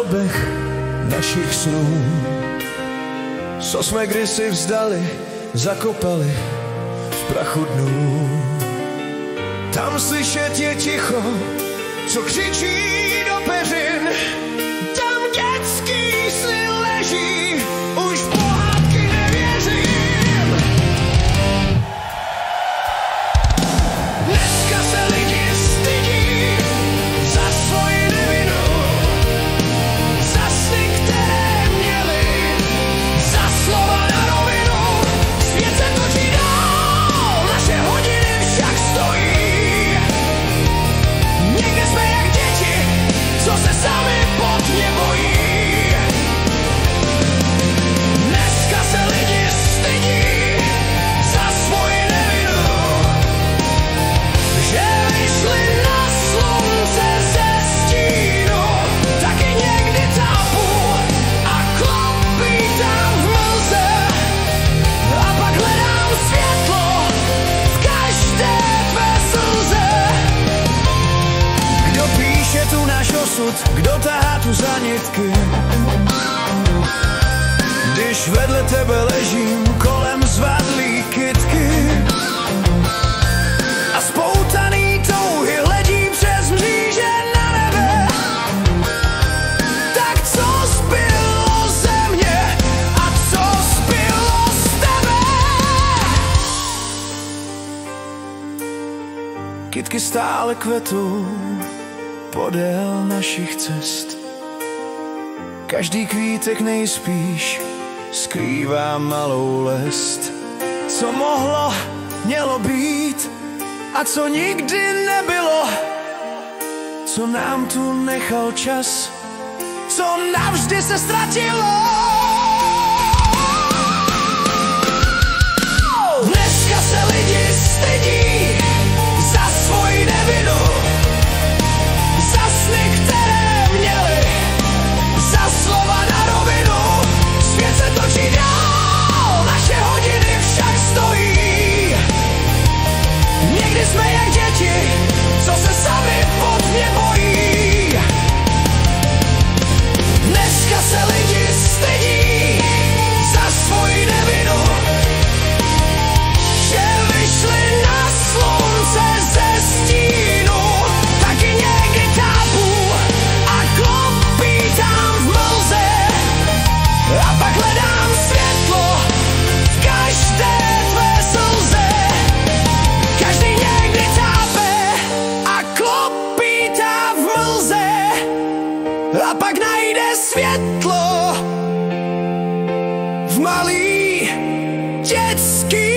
koloběh našich snů, co jsme kdysi vzdali, zakopali v prachu dnů. Tam slyšet je ticho, co křičí do peřin, tam dětský sny leží, už v pohádky nevěřím. Dneska se lidi stydí za svoji nevinu, za sny, které měli, za slova na rovinu. Svět se točí dál, naše hodiny však stojí. Někde jsme jak děti, co se sami pod mě bojí. Dneska se lidi stydí za svoji nevinu, že vyšli na slunce ze stínu. Taky někdy tápu a klopítám v mlze, a pak hledám světlo v každé tvé slze. Kdo píše tu náš osud, kdo tahá tu zanitky, když vedle tebe ležím kolem zvadlý kytky a spoutaný touhy hledí přes mříže na nebe. Tak co zbylo ze mě a co zbylo z tebe? Kytky stále kvetou podél našich cest. Každý kvítek nejspíš skrývá malou lest. Co mohlo, mělo být a co nikdy nebylo, co nám tu nechal čas, co navždy se ztratilo. Dneska se lidi stydí za svoji nevinu, za sny, které měli, za slova na rovinu. Svět se točí dál, naše hodiny však stojí. Někdy jsme jak děti, co se sami pod mě bojí. Dneska se lidi stydí za svoji nevinu, že vyšli na slunce ze stínu. Taky někdy tápu a klopítám v mlze, a pak hledám světlo v každé tvé slze. Každý někdy tápe a klopítá v mlze, a pak najde světlo v malý dětský